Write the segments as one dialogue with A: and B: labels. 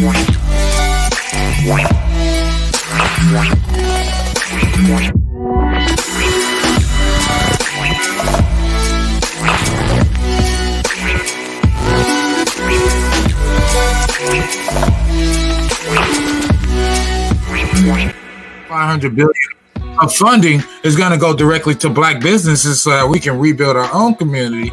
A: $500 billion of funding is going to go directly to Black businesses so that we can rebuild our own community.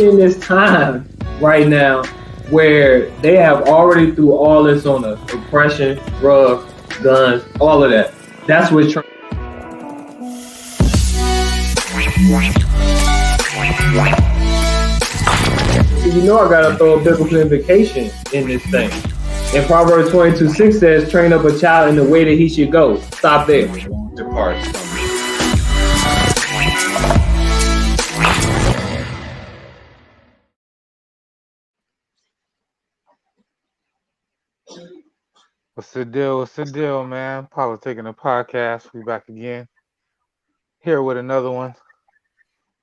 B: In this time right now where they have already threw all this on us, oppression, drugs, guns, all of that. That's what's trying. You know I gotta throw a biblical implication in this thing. And Proverbs 22:6 says, train up a child in the way that he should go. Stop there. Depart.
C: What's the deal? What's the deal, man? PolitiKan The Podcast. We back again. Here with another one.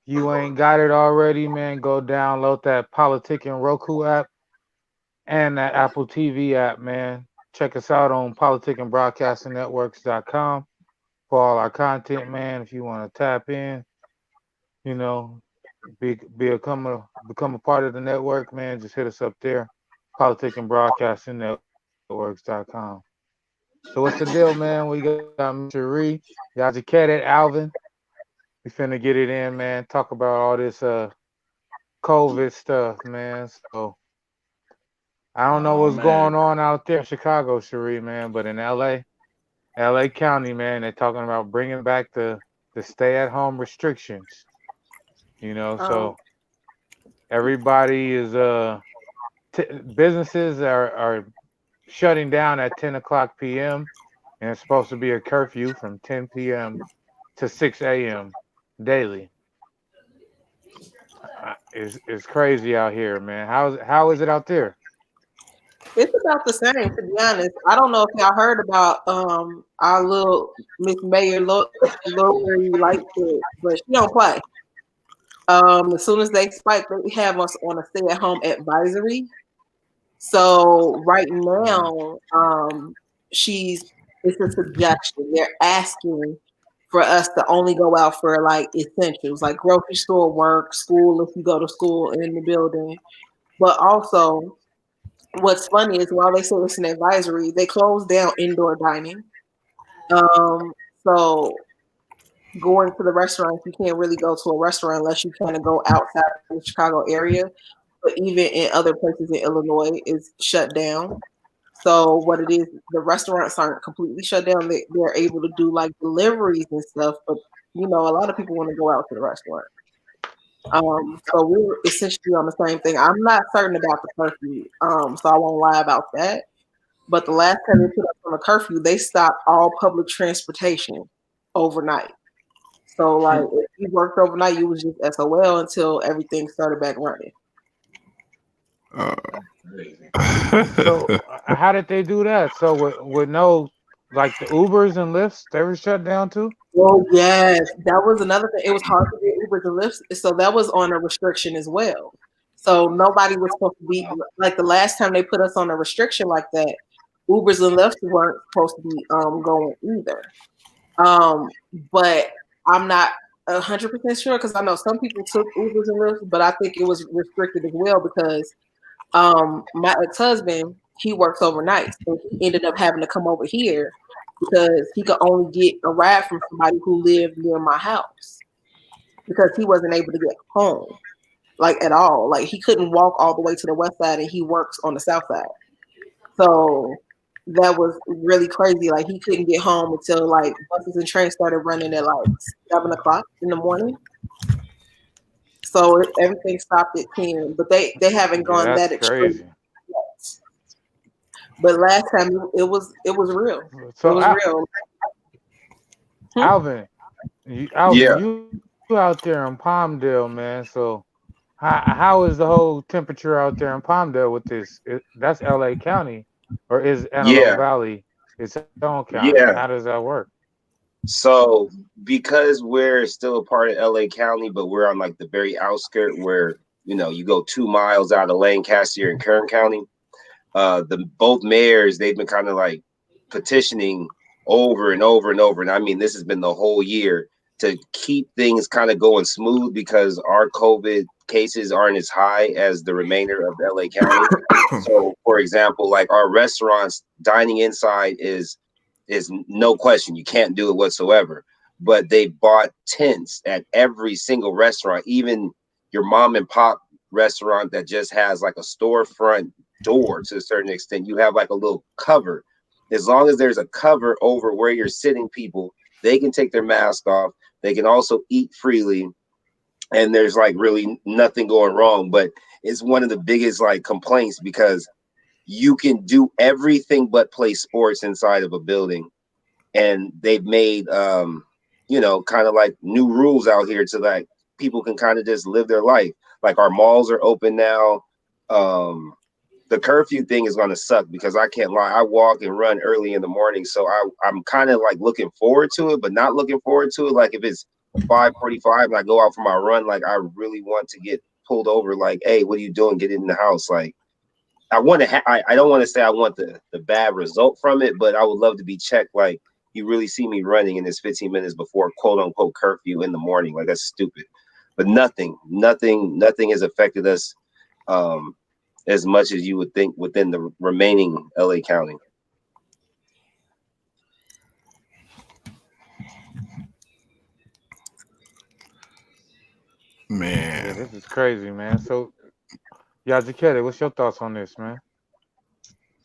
C: You ain't got it already, man. Go download that PolitiKan Roku app and that Apple TV app, man. Check us out on PolitiKanBroadcastingNetworks.com for all our content, man. If you want to tap in, you know, become a part of the network, man, just hit us up there. PolitiKanBroadcastingNetworks.com. So what's the deal, man? We got Mr. Ree, Yajakedet, Alvin. We finna get it in, man. Talk about all this COVID stuff, man. So I don't know what's going on out there in Chicago, Cherie, man, but in LA County, man, they're talking about bringing back the stay-at-home restrictions. You know, so everybody is businesses are shutting down at 10 o'clock p.m. and it's supposed to be a curfew from 10 p.m. to 6 a.m. daily. It's crazy out here, man. How is it out there?
D: It's about the same, to be honest. I don't know if y'all heard about our little Miss Mayor Lori like it, but she don't play. As soon as they spike, they have us on a stay-at-home advisory. So right now, it's a suggestion. They're asking for us to only go out for like essentials, like grocery store, work, school, if you go to school in the building. But also, what's funny is while they say it's an advisory, they closed down indoor dining. So going to the restaurants, you can't really go to a restaurant unless you kind of go outside the Chicago area. But even in other places in Illinois, it's shut down. So what it is, the restaurants aren't completely shut down. They're able to do like deliveries and stuff. But, you know, a lot of people want to go out to the restaurant. So we're essentially on the same thing. I'm not certain about the curfew, so I won't lie about that. But the last time they put us on a curfew, they stopped all public transportation overnight. So, like, if you worked overnight, you was just SOL until everything started back running.
C: So how did they do that? So with no, like the Ubers and Lyfts, they were shut down too?
D: Well, yes, that was another thing. It was hard to get Ubers and Lyfts, so that was on a restriction as well. So nobody was supposed to be, like the last time they put us on a restriction like that, Ubers and Lyfts weren't supposed to be going either. But I'm not 100% sure because I know some people took Ubers and Lyfts, but I think it was restricted as well because my ex-husband, he works overnight, so he ended up having to come over here because he could only get a ride from somebody who lived near my house because he wasn't able to get home, like at all. Like he couldn't walk all the way to the west side, and he works on the south side. So that was really crazy. Like he couldn't get home until like buses and trains started running at like 7 o'clock in the morning. So everything stopped at 10, but they haven't gone that extreme yet. But last time it was real. So it was real.
C: Alvin, you out there in Palmdale, man. So how is the whole temperature out there in Palmdale with this? That's LA County, or is Antelope Valley its own county?
E: Yeah.
C: How does that work?
E: So because we're still a part of LA County, but we're on like the very outskirt where you go 2 miles out of Lancaster and Kern County. The both mayors, they've been kind of like petitioning over and over and over, and I mean this has been the whole year to keep things kind of going smooth because our COVID cases aren't as high as the remainder of LA County. So, for example, like our restaurants, dining inside is no question, you can't do it whatsoever. But they bought tents at every single restaurant, even your mom and pop restaurant that just has like a storefront door to a certain extent. You have like a little cover. As long as there's a cover over where you're sitting, people, they can take their mask off. They can also eat freely. And there's like really nothing going wrong. But it's one of the biggest like complaints because you can do everything but play sports inside of a building. And they've made, kind of like new rules out here to like people can kind of just live their life. Like our malls are open now. The curfew thing is going to suck because I can't lie. I walk and run early in the morning. So I'm kind of like looking forward to it, but not looking forward to it. Like if it's 5:45 and I go out for my run, like I really want to get pulled over. Like, hey, what are you doing? Get in the house. Like I want to, I don't want to say I want the bad result from it, but I would love to be checked. Like you really see me running and it's 15 minutes before quote unquote curfew in the morning. Like that's stupid, but nothing has affected us. As much as you would think within the remaining LA County.
A: Man,
C: Yeah, this is crazy, man. So, Yazikete, what's your thoughts on this, man?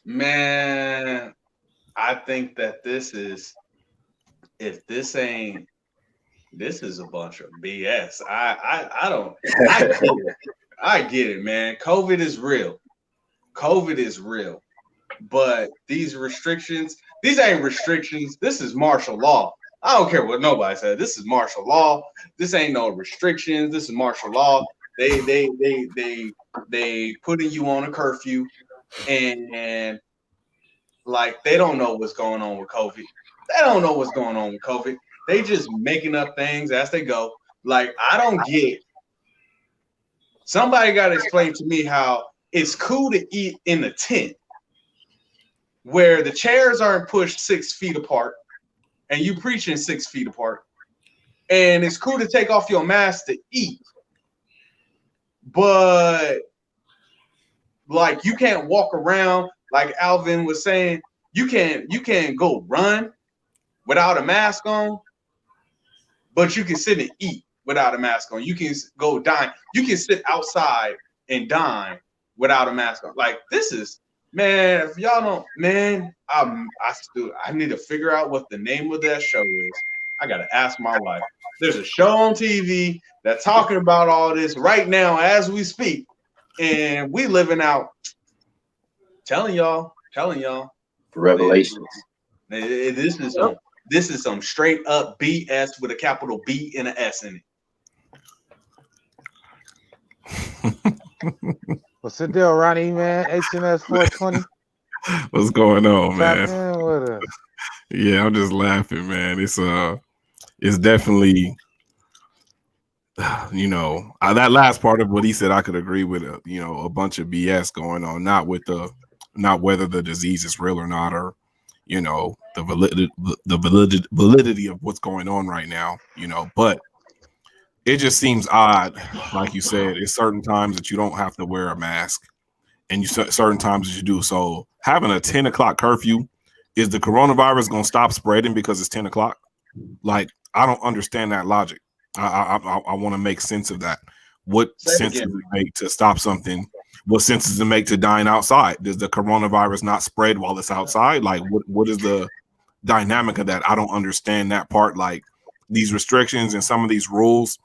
F: Man, I think that this is a bunch of BS. I get it, man. COVID is real. But these restrictions, these ain't restrictions. This is martial law. I don't care what nobody said. This is martial law. This ain't no restrictions. This is martial law. They putting you on a curfew and like they don't know what's going on with COVID. They just making up things as they go. Like I don't get. Somebody got to explain to me how it's cool to eat in a tent where the chairs aren't pushed 6 feet apart and you preaching 6 feet apart. And it's cool to take off your mask to eat. But like you can't walk around like Alvin was saying, you can't go run without a mask on, but you can sit and eat without a mask on. You can go dine. You can sit outside and dine without a mask on. Like this is, man, if y'all don't, man, I need to figure out what the name of that show is. I got to ask my wife. There's a show on TV that's talking about all this right now as we speak. And we living out, telling y'all.
E: Revelations.
F: This is some straight up BS with a capital B and an S in
C: it. What's the deal, Ronnie, man? HNS 420.
A: What's going on, man?
C: Yeah,
A: I'm just laughing, man. It's definitely, that last part of what he said, I could agree with. A bunch of BS going on, not whether the disease is real or not, or the validity of what's going on right now. But it just seems odd, like you said, it's certain times that you don't have to wear a mask and certain times that you do. So having a 10 o'clock curfew, is the coronavirus going to stop spreading because it's 10 o'clock? Like, I don't understand that logic. I want to make sense of that. What sense does it make to stop something? What sense does it make to dine outside? Does the coronavirus not spread while it's outside? Like, what is the dynamic of that? I don't understand that part. Like, these restrictions and some of these rules,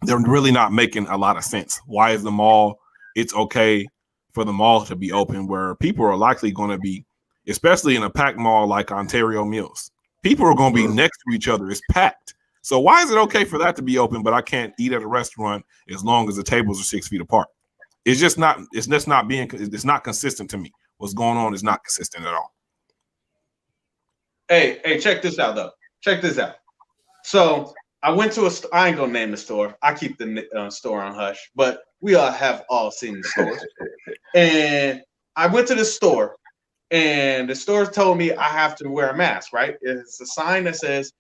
A: they're really not making a lot of sense. Why is the mall? It's okay for the mall to be open where people are likely going to be, especially in a packed mall like Ontario Mills. People are going to be next to each other. It's packed. So why is it okay for that to be open, but I can't eat at a restaurant as long as the tables are 6 feet apart? It's not consistent to me. What's going on is not consistent at all.
F: Hey, check this out though. Check this out. So I went to I ain't gonna name the store. I keep the store on hush, but we all have all seen the stores. And I went to the store, and the store told me I have to wear a mask. Right? It's a sign that says,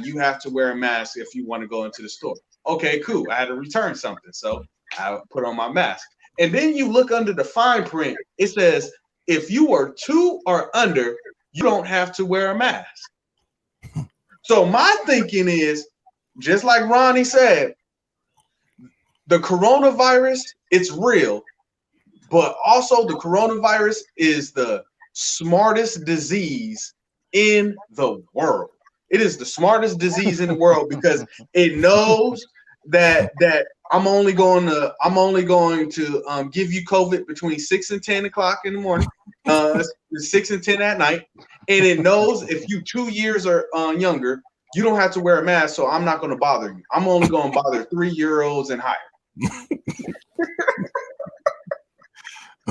F: "You have to wear a mask if you want to go into the store." Okay, cool. I had to return something, so I put on my mask. And then you look under the fine print. It says, "If you are 2 or under, you don't have to wear a mask." So my thinking is, just like Ronnie said, the coronavirus, it's real, but also the coronavirus is the smartest disease in the world. It is the smartest disease in the world because it knows that I'm only going to give you COVID between 6 and 10 o'clock in the morning, 6 and 10 at night, and it knows if you 2 years or younger, you don't have to wear a mask, so I'm not going to bother you. I'm only going to bother 3-year-olds and higher.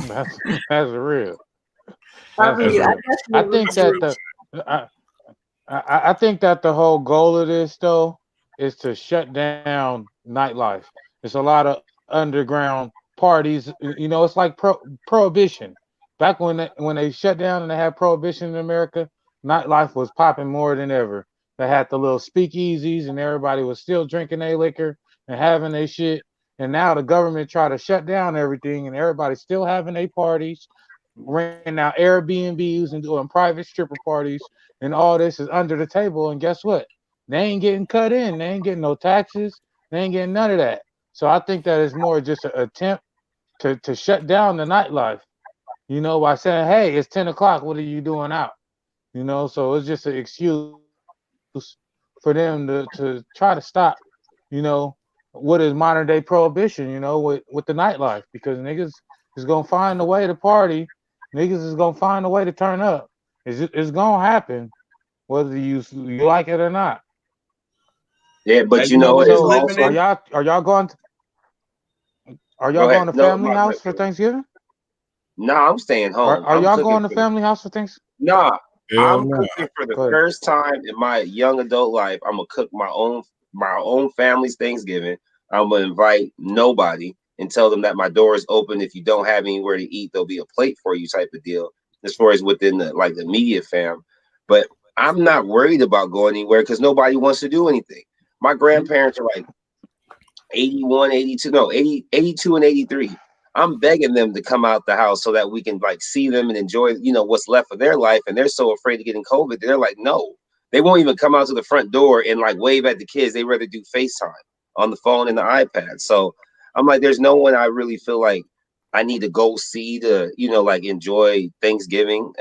C: That's real.
D: I mean,
C: I think that I think that the whole goal of this though is to shut down nightlife. There's a lot of underground parties. You know, it's like prohibition. Back when they shut down and they had prohibition in America, nightlife was popping more than ever. They had the little speakeasies and everybody was still drinking their liquor and having their shit. And now the government try to shut down everything and everybody's still having their parties, renting out Airbnbs and doing private stripper parties, and all this is under the table. And guess what? They ain't getting cut in. They ain't getting no taxes. They ain't getting none of that. So I think that is more just an attempt to shut down the nightlife, you know, by saying, hey, it's 10 o'clock. What are you doing out? You know, so it's just an excuse for them to try to stop, you know, what is modern day prohibition, you know, with the nightlife, because niggas is gonna find a way to party, niggas is gonna find a way to turn up. It's gonna happen, whether you like it or not.
E: Yeah, but
F: And
E: you
F: you know
E: know,
F: what
E: it's
F: is
C: So
F: living
E: also
F: in?
C: are y'all going
E: go ahead.
C: to
E: No,
C: family house for
E: no,
C: Thanksgiving?
E: I'm staying home.
C: Are
E: I'm
C: y'all
E: cooking
C: going to
E: for the
C: family house for Thanksgiving?
E: nah.
A: Hell
E: I'm
A: no.
E: cooking for the
C: Go ahead.
E: first time in my young adult life. I'm gonna cook my own family's Thanksgiving. I'm gonna invite nobody and tell them that my door is open. If you don't have anywhere to eat, there'll be a plate for you, type of deal. As far as within the immediate fam, but I'm not worried about going anywhere because nobody wants to do anything. My grandparents are like 81, 82, no, 80, 82 and 83. I'm begging them to come out the house so that we can see them and enjoy, what's left of their life. And they're so afraid of getting COVID. They're like, no, they won't even come out to the front door and wave at the kids. They rather do FaceTime on the phone and the iPad. So I'm like, there's no one I really feel like I need to go see to, enjoy Thanksgiving.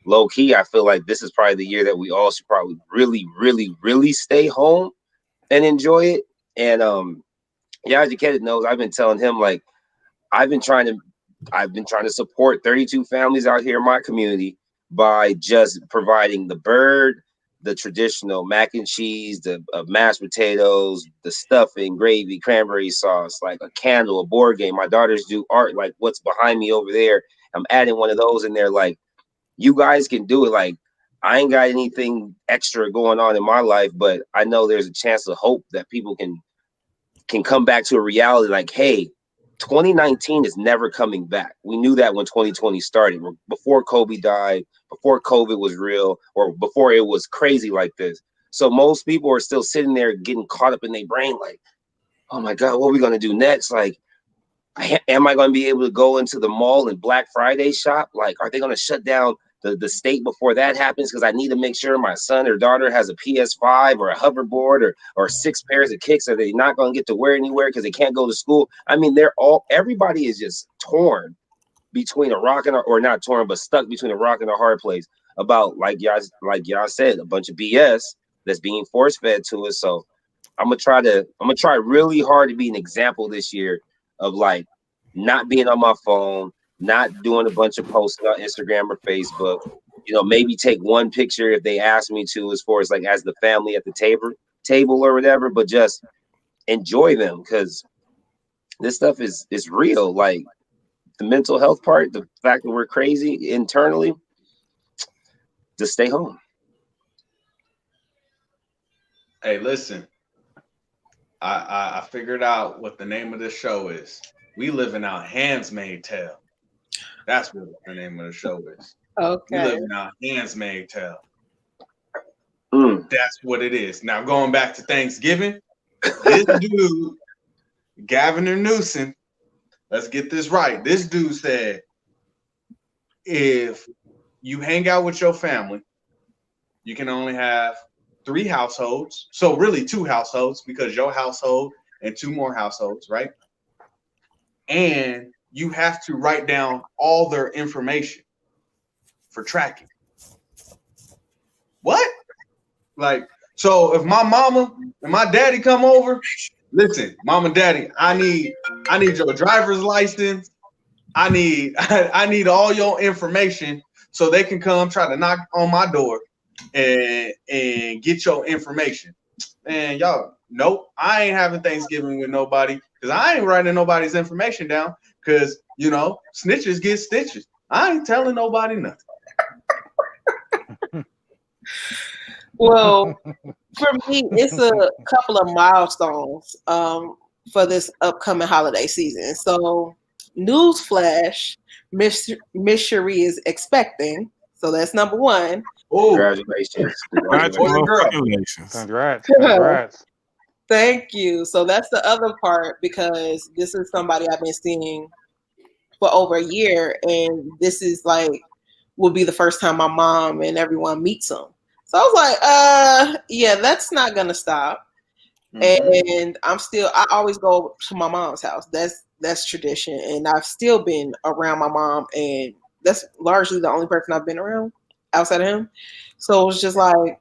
E: Low key, I feel like this is probably the year that we all should probably really, really, really stay home and enjoy it. And yeah, Educated knows I've been telling him I've been trying to support 32 families out here in my community by just providing the bird, the traditional mac and cheese, the mashed potatoes, the stuffing, gravy, cranberry sauce, like a candle, a board game. My daughters do art like what's behind me over there. I'm adding one of those in there. Like, you guys can do it. I ain't got anything extra going on in my life, but I know there's a chance of hope that people can come back to a reality hey, 2019 is never coming back. We knew that when 2020 started, before Kobe died, before COVID was real, or before it was crazy like this. So most people are still sitting there getting caught up in their brain oh my God, what are we going to do next? Am I going to be able to go into the mall and Black Friday shop? Are they going to shut down the state before that happens? Because I need to make sure my son or daughter has a PS5 or a hoverboard or 6 pairs of kicks that they're not going to get to wear anywhere because they can't go to school. I mean, everybody is just torn between a rock and or not torn, but stuck between a rock and a hard place about, like y'all said, a bunch of BS that's being force fed to us. So I'm gonna try really hard to be an example this year of not being on my phone, not doing a bunch of posting on Instagram or Facebook. Maybe take one picture if they ask me to, as far as as the family at the table or whatever, but just enjoy them, because this stuff is real. The mental health part, the fact that we're crazy internally, just stay home.
F: Hey, listen. I figured out what the name of this show is. We living out Handsmaid Tale. That's what the name of the show is. We
D: Okay.
F: living out Handsmaid Tale.
E: Mm.
F: That's what it is. Now going back to Thanksgiving, this dude, Gavin Newsom, let's get this right. This dude said, if you hang out with your family, you can only have 3 households. So really 2 households because your household and 2 more households, right? And you have to write down all their information for tracking. What? Like, so if my mama and my daddy come over, listen, mom and daddy, I need your driver's license. I need all your information so they can come try to knock on my door and get your information. And y'all, nope, I ain't having Thanksgiving with nobody because I ain't writing nobody's information down because, you know, snitches get stitches. I ain't telling nobody nothing.
D: Well, for me, it's a couple of milestones for this upcoming holiday season. So, newsflash, Miss Cherie is expecting. So that's number one.
F: Oh,
E: Congratulations.
A: Congratulations.
C: Congrats.
D: Thank you. So that's the other part because this is somebody I've been seeing for over a year, and this is like will be the first time my mom and everyone meets him. So I was like, yeah, that's not gonna stop. And I always go to my mom's house. That's tradition, and I've still been around my mom, and that's largely the only person I've been around outside of him. So it was just like,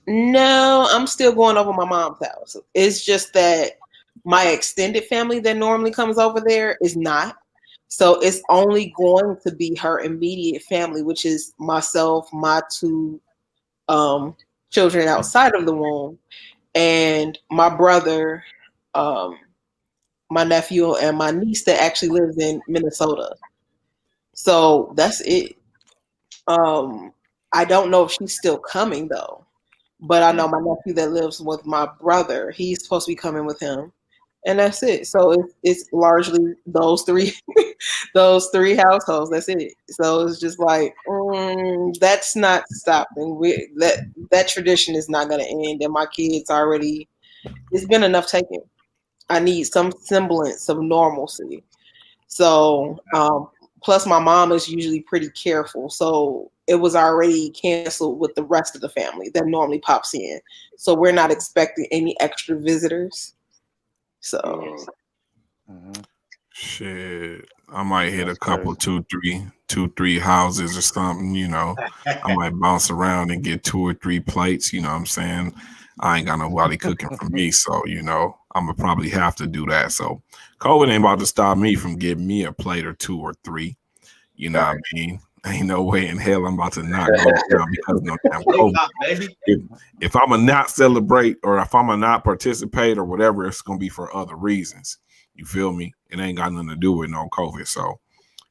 D: no, I'm still going over my mom's house. It's just that my extended family that normally comes over there is not. So it's only going to be her immediate family, which is myself, my 2 children outside of the womb, and my brother, my nephew, and my niece that actually lives in Minnesota. So that's it. I don't know if she's still coming though, but I know my nephew that lives with my brother, he's supposed to be coming with him. And that's it. So it's largely those 3 those 3 households. That's it. So it's just like that's not stopping. That tradition is not going to end. And my kids already. It's been enough taken. I need some semblance of normalcy. So plus my mom is usually pretty careful. So it was already canceled with the rest of the family that normally pops in. So we're not expecting any extra visitors. So
A: shit, I might hit a couple, 2, 3 houses or something, you know. I might bounce around and get 2 or 3 plates, you know what I'm saying? I ain't got nobody cooking for me, so, you know, I'm gonna probably have to do that. So COVID ain't about to stop me from getting me a plate or 2 or 3, you know what I mean? Ain't no way in hell I'm about to not go down because of no damn COVID. If I'm gonna not celebrate or if I'm gonna not participate or whatever, it's gonna be for other reasons. You feel me? It ain't got nothing to do with no COVID. So,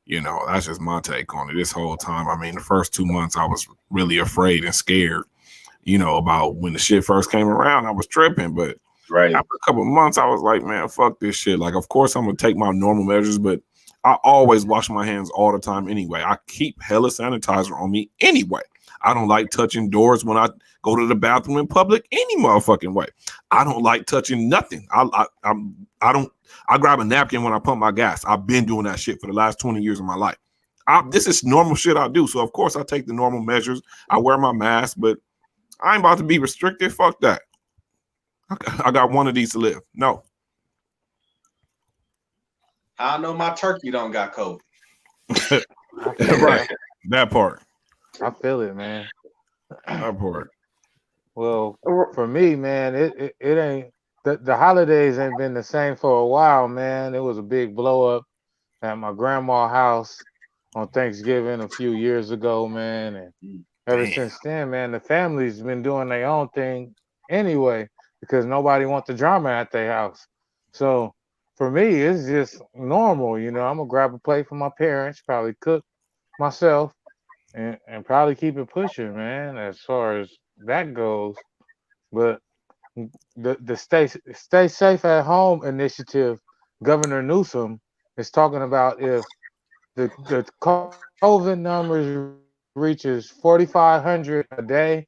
A: you know, that's just my take on it. This whole time, I mean, the first 2 months I was really afraid and scared, you know, about when the shit first came around. I was tripping, but after a couple of months, I was like, man, fuck this shit. Like, of course, I'm gonna take my normal measures, but I always wash my hands all the time anyway. I keep hella sanitizer on me anyway. I don't like touching doors when I go to the bathroom in public any motherfucking way. I don't like touching nothing. I grab a napkin when I pump my gas. I've been doing that shit for the last 20 years of my life. This is normal shit I do. So of course I take the normal measures. I wear my mask, but I ain't about to be restricted. Fuck that. I got one of these to live. No.
F: I know my turkey don't got COVID.
A: Right. That part.
C: I feel it, man.
A: That part.
C: Well, for me, man, it ain't the holidays ain't been the same for a while, man. It was a big blow up at my grandma's house on Thanksgiving a few years ago, man. And ever since then, man, the family's been doing their own thing anyway because nobody wants the drama at their house. So for me, it's just normal, you know. I'm gonna grab a plate for my parents, probably cook myself, and probably keep it pushing, man. As far as that goes, But the stay safe at home initiative, Governor Newsom is talking about if the COVID numbers reaches 4,500 a day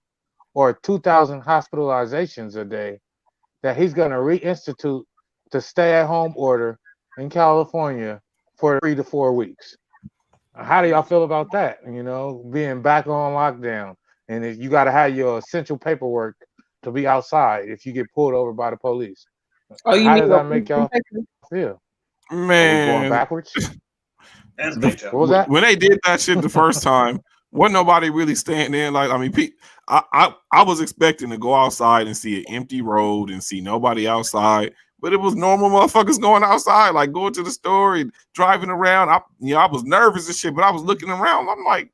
C: or 2,000 hospitalizations a day, that he's going to reinstitute the stay-at-home order in California for 3 to 4 weeks. How do y'all feel about that? You know, being back on lockdown, and you got to have your essential paperwork to be outside if you get pulled over by the police.
D: Oh, you
C: How
D: mean
C: does that make y'all feel? Are we going
A: Man,
C: backwards?
F: And state
C: What was that?
A: when they did that shit the first time, wasn't nobody really standing there. Like, I mean, I was expecting to go outside and see an empty road and see nobody outside, but it was normal motherfuckers going outside, like going to the store and driving around. I was nervous and shit, but I was looking around. I'm like,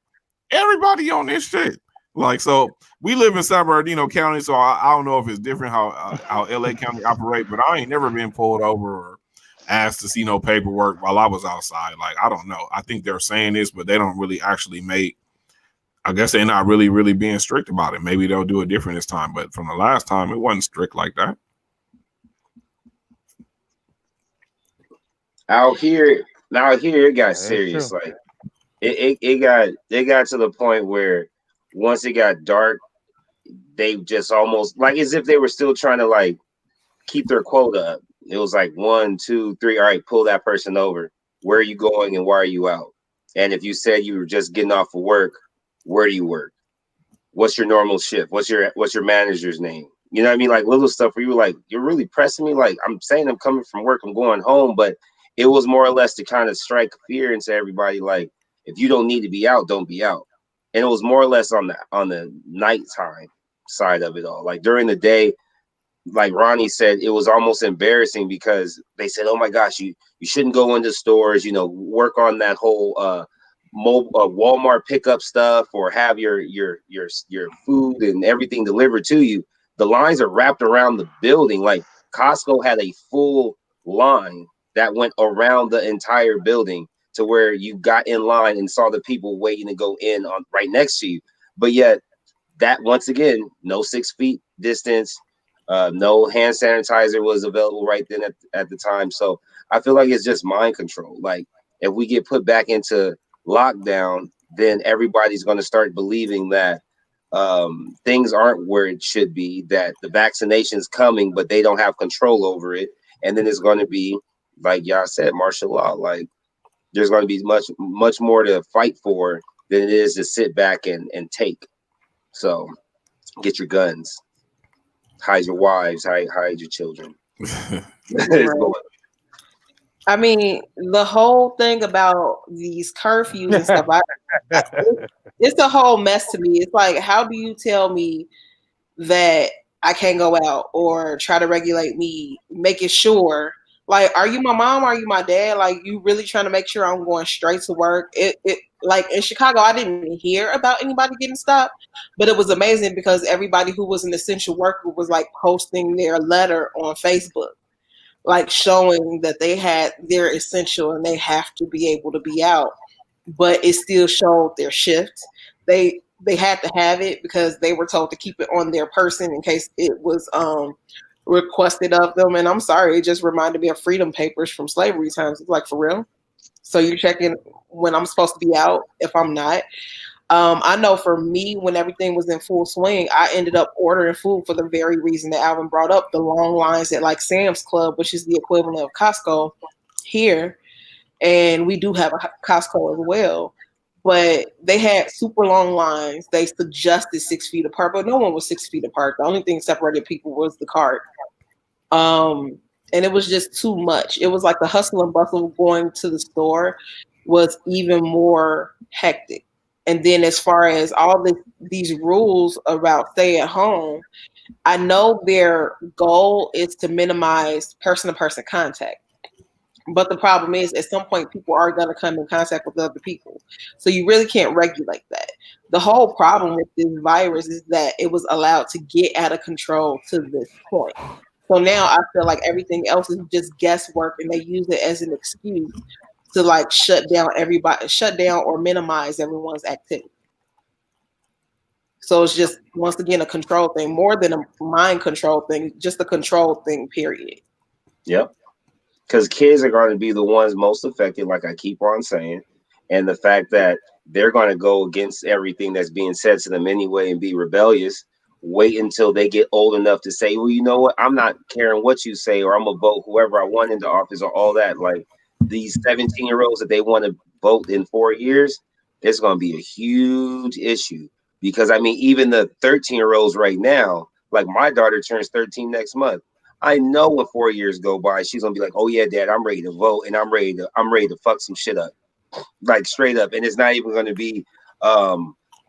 A: everybody on this shit. Like, so we live in San Bernardino County, so I don't know if it's different how LA County operate, but I ain't never been pulled over or asked to see no paperwork while I was outside. Like, I don't know. I think they're saying this, but they don't really actually I guess they're not really being strict about it. Maybe they'll do it different this time, but from the last time, it wasn't strict like that.
E: Out here it got
C: That's
E: serious.
C: true.
E: Like it got to the point where once it got dark, they just almost like as if they were still trying to like keep their quota up. It was like 1, 2, 3. All right, pull that person over. Where are you going and why are you out? And if you said you were just getting off of work, where do you work? What's your normal shift? What's your manager's name? You know what I mean? Like little stuff where you were like, you're really pressing me. Like I'm saying I'm coming from work, I'm going home, but it was more or less to kind of strike fear into everybody. Like if you don't need to be out, don't be out. And it was more or less on the nighttime side of it all. Like during the day, like Ronnie said, it was almost embarrassing because they said, "Oh my gosh, you shouldn't go into stores. You know, work on that whole Walmart pickup stuff, or have your food and everything delivered to you." The lines are wrapped around the building. Like Costco had a full line that went around the entire building to where you got in line and saw the people waiting to go in on right next to you. But yet, that once again, no 6 feet distance. No hand sanitizer was available right then at the time. So I feel like it's just mind control. Like if we get put back into lockdown, then everybody's going to start believing that things aren't where it should be, that the vaccination's coming, but they don't have control over it. And then it's going to be, like y'all said, martial law. Like there's going to be much more to fight for than it is to sit back and take. So get your guns. Hide your wives, hide your children.
D: I mean, the whole thing about these curfews and stuff, it's a whole mess to me. It's like, how do you tell me that I can't go out or try to regulate me, making sure, like, are you my mom? Are you my dad? Like, you really trying to make sure I'm going straight to work? It like in Chicago, I didn't hear about anybody getting stopped, but it was amazing because everybody who was an essential worker was like posting their letter on Facebook, like showing that they're essential and they have to be able to be out, but it still showed their shift. They had to have it because they were told to keep it on their person in case it was requested of them. And I'm sorry, it just reminded me of freedom papers from slavery times. It's like, for real? So you're checking when I'm supposed to be out if I'm not? I know for me, when everything was in full swing, I ended up ordering food for the very reason that Alvin brought up, the long lines at like Sam's Club, which is the equivalent of Costco here. And we do have a Costco as well. But they had super long lines. They suggested 6 feet apart, but no one was 6 feet apart. The only thing separated people was the cart. And it was just too much. It was like the hustle and bustle of going to the store was even more hectic. And then as far as all these rules about stay at home, I know their goal is to minimize person-to-person contact. But the problem is, at some point, people are going to come in contact with other people. So you really can't regulate that. The whole problem with this virus is that it was allowed to get out of control to this point. So now I feel like everything else is just guesswork, and they use it as an excuse to like shut down or minimize everyone's activity. So it's just once again a control thing, more than a mind control thing, just a control thing. Period.
E: Yep. Because kids are going to be the ones most affected, like I keep on saying, and the fact that they're going to go against everything that's being said to them anyway and be rebellious. Wait until they get old enough to say, well, you know what? I'm not caring what you say, or I'm gonna vote whoever I want into office, or all that. Like these 17-year-olds that they want to vote in 4 years, it's going to be a huge issue. Because I mean, even the 13-year-olds right now, like my daughter turns 13 next month. I know when 4 years go by, she's gonna be like, "Oh yeah, Dad, I'm ready to vote, and I'm ready to fuck some shit up, like straight up." And it's not even gonna be,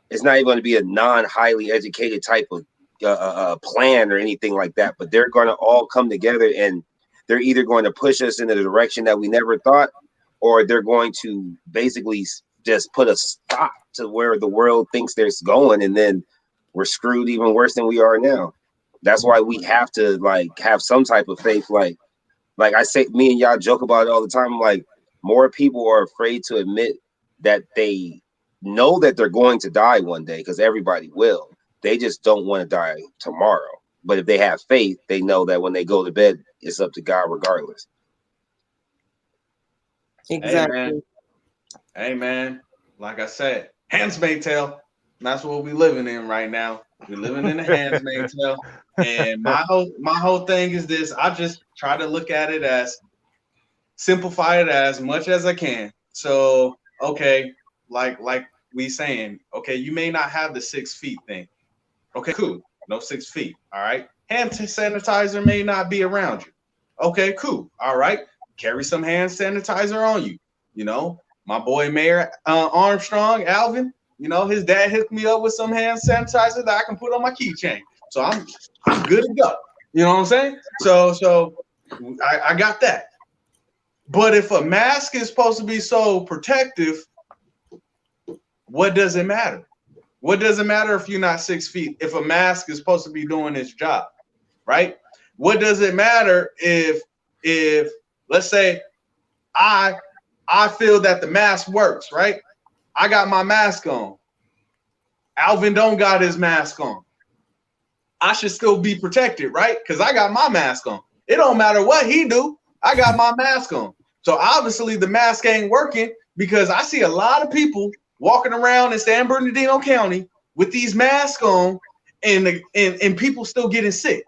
E: it's not even gonna be a non-highly educated type of plan or anything like that. But they're gonna all come together, and they're either going to push us in a direction that we never thought, or they're going to basically just put a stop to where the world thinks there's going, and then we're screwed even worse than we are now. That's why we have to like have some type of faith. Like I say, me and y'all joke about it all the time. Like more people are afraid to admit that they know that they're going to die one day, because everybody will. They just don't want to die tomorrow. But if they have faith, they know that when they go to bed, it's up to God regardless.
D: Exactly.
F: Hey man, like I said, Handmaid's Tale. That's what we're living in right now. We're living in the Handmaid's Tale. And my whole thing is this. I just try to look at it as, simplify it as much as I can. So, okay, like we saying, okay, you may not have the 6 feet thing. Okay, cool. No 6 feet. All right. Hand sanitizer may not be around you. Okay, cool. All right. Carry some hand sanitizer on you. You know, my boy Mayor Armstrong, Alvin, you know, his dad hooked me up with some hand sanitizer that I can put on my keychain. So I'm good to go. You know what I'm saying? So I got that. But if a mask is supposed to be so protective, what does it matter? What does it matter if you're not 6 feet? If a mask is supposed to be doing its job, right? What does it matter if let's say I feel that the mask works, right? I got my mask on. Alvin don't got his mask on. I should still be protected, right? Because I got my mask on. It don't matter what he do. I got my mask on. So obviously the mask ain't working, because I see a lot of people walking around in San Bernardino County with these masks on, and people still getting sick.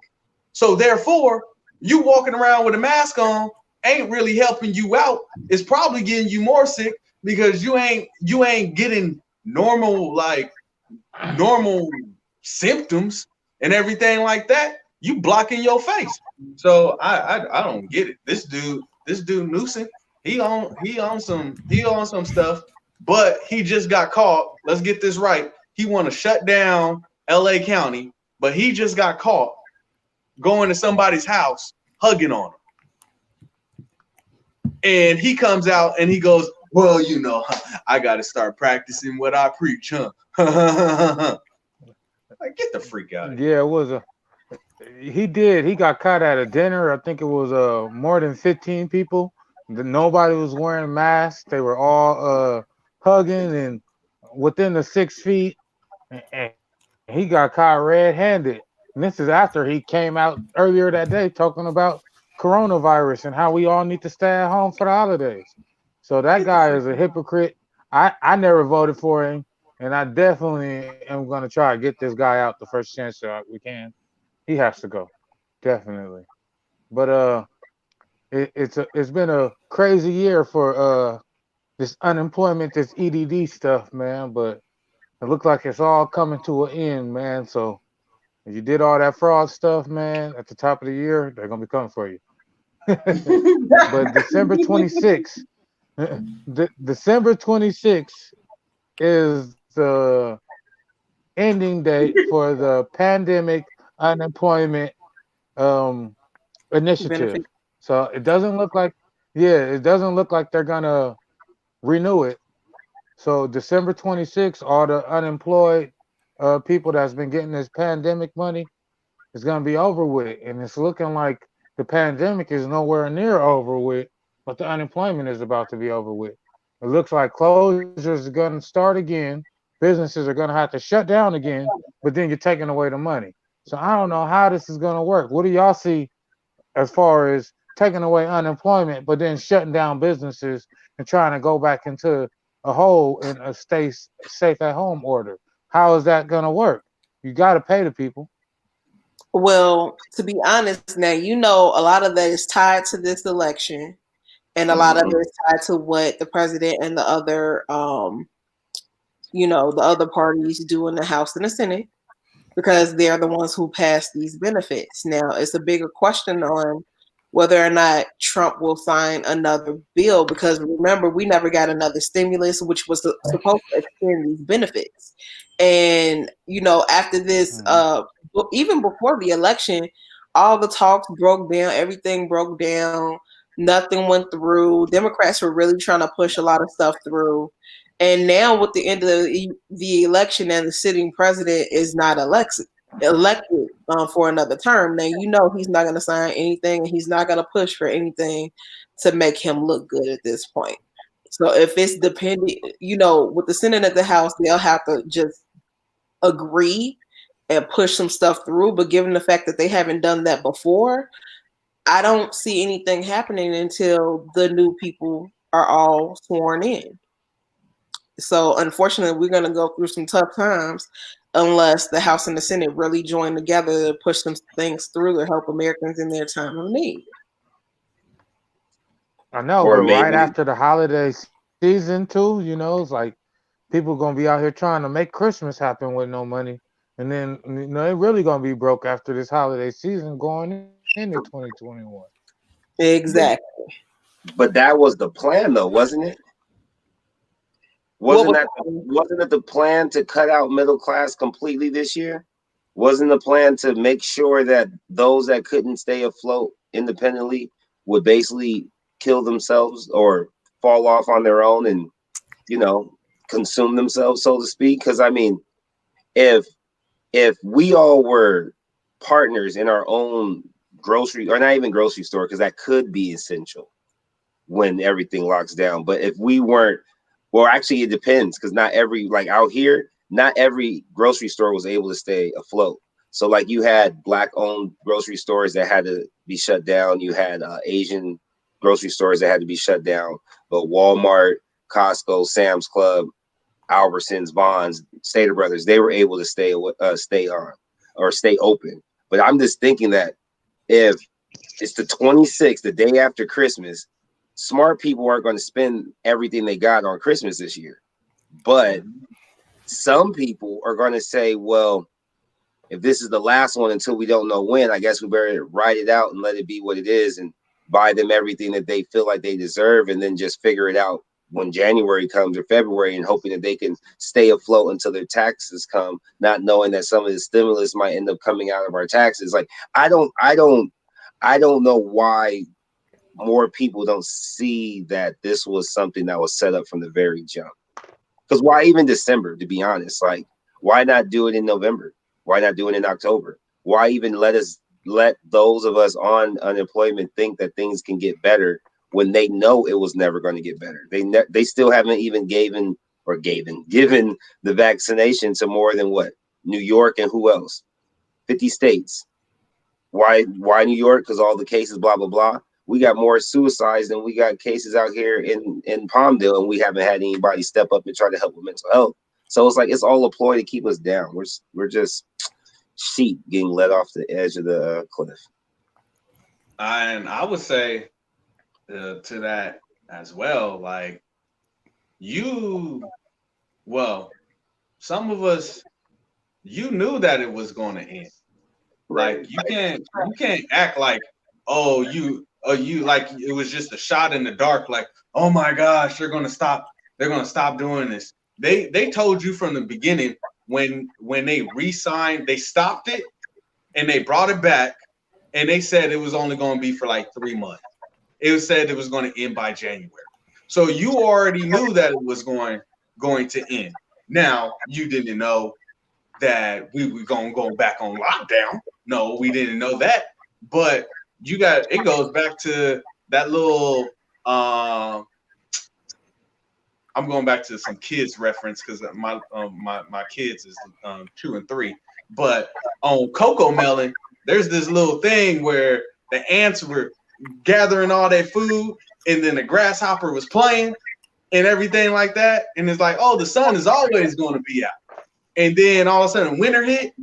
F: So therefore, you walking around with a mask on ain't really helping you out. It's probably getting you more sick, because you ain't getting normal symptoms and everything like that. You blocking your face. So I don't get it. This dude Newsom, he on some stuff, but he just got caught. Let's get this right. He want to shut down LA County, but he just got caught going to somebody's house hugging on him. And he comes out and he goes, "Well, you know, I got to start practicing what I preach, huh?" Like, get the freak out of here.
C: Yeah, it was he got caught at a dinner. I think it was more than 15 people. Nobody was wearing masks. They were all hugging and within the 6 feet. And he got caught red-handed. And this is after he came out earlier that day talking about coronavirus and how we all need to stay at home for the holidays. So that guy is a hypocrite. I never voted for him, and I definitely am going to try to get this guy out the first chance that we can. He has to go, definitely. But it's been a crazy year for this unemployment, this EDD stuff, man. But it looks like it's all coming to an end, man. So if you did all that fraud stuff, man, at the top of the year, they're gonna be coming for you. But December 26th, December 26th is the ending date for the pandemic unemployment initiative. So it doesn't look like they're gonna renew it. So December 26th, all the unemployed people that's been getting this pandemic money is gonna be over with, and it's looking like the pandemic is nowhere near over with, but the unemployment is about to be over with. It looks like closures are gonna start again businesses are going to have to shut down again, but then you're taking away the money. So I don't know how this is going to work. What do y'all see as far as taking away unemployment, but then shutting down businesses and trying to go back into a hole in a stay safe at home order? How is that going to work? You got to pay the people.
D: Well, to be honest, now a lot of that is tied to this election, and a lot of it is tied to what the president and the other, the other parties do in the House and the Senate, because they're the ones who pass these benefits. Now, it's a bigger question on whether or not Trump will sign another bill, because remember, we never got another stimulus, which was supposed to extend these benefits. And, after this, even before the election, all the talks broke down, everything broke down, nothing went through. Democrats were really trying to push a lot of stuff through. And now with the end of the election and the sitting president is not elected for another term, now he's not going to sign anything, and he's not going to push for anything to make him look good at this point. So if it's dependent, with the Senate and the House, they'll have to just agree and push some stuff through. But given the fact that they haven't done that before, I don't see anything happening until the new people are all sworn in. So unfortunately, we're going to go through some tough times unless the House and the Senate really join together to push some things through to help Americans in their time of need.
C: I know, but right after the holiday season too, it's like people going to be out here trying to make Christmas happen with no money. And then, they're really going to be broke after this holiday season going into 2021.
D: Exactly.
E: But that was the plan, though, wasn't it? Wasn't it the plan to cut out middle class completely this year? Wasn't the plan to make sure that those that couldn't stay afloat independently would basically kill themselves or fall off on their own and, consume themselves, so to speak? Because I mean, if we all were partners in our own grocery, or not even grocery store, because that could be essential when everything locks down. But if we weren't, well, actually, it depends, because not every, like out here, not every grocery store was able to stay afloat. So like you had Black-owned grocery stores that had to be shut down. You had Asian grocery stores that had to be shut down. But Walmart, Costco, Sam's Club, Albertsons, Vons, Stater Brothers, they were able to stay on or stay open. But I'm just thinking that if it's the 26th, the day after Christmas, smart people aren't going to spend everything they got on Christmas this year. But some people are going to say, well, if this is the last one until we don't know when, I guess we better ride it out and let it be what it is and buy them everything that they feel like they deserve, and then just figure it out when January comes or February, and hoping that they can stay afloat until their taxes come, not knowing that some of the stimulus might end up coming out of our taxes. Like, I don't know why more people don't see that this was something that was set up from the very jump. Because why even December, to be honest? Like, why not do it in November? Why not do it in October? Why even let those of us on unemployment think that things can get better when they know it was never going to get better? They still haven't even given the vaccination to more than what? New York and who else? 50 states. Why New York? Because all the cases, blah, blah, blah. We got more suicides than we got cases out here in Palmdale, and we haven't had anybody step up and try to help with mental health. So it's like it's all a ploy to keep us down. We're just sheep getting let off the edge of the cliff.
F: And I would say to that as well, like some of us, you knew that it was going to end. Like you can't act like, you like it was just a shot in the dark. Like, oh my gosh, they're gonna stop doing this. They told you from the beginning when they re-signed, they stopped it and they brought it back, and they said it was only going to be for like 3 months. It was said it was going to end by January. So you already knew that it was going to end. Now you didn't know that we were going to go back on lockdown. No, we didn't know that. But it goes back to that little I'm going back to some kids reference because my kids is 2 and 3. But on Cocoa Melon, there's this little thing where the ants were gathering all their food, and then the grasshopper was playing and everything like that. And it's like, oh, the sun is always going to be out. And then all of a sudden winter hit,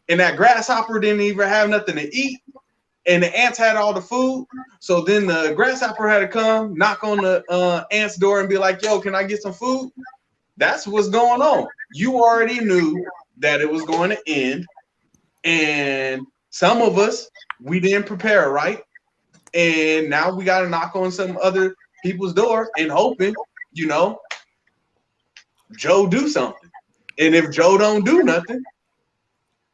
F: and that grasshopper didn't even have nothing to eat. And the ants had all the food. So then the grasshopper had to come, knock on the ant's door and be like, yo, can I get some food? That's what's going on. You already knew that it was going to end. And some of us, we didn't prepare right. And now we got to knock on some other people's door and hoping, you know, Joe do something. And if Joe don't do nothing,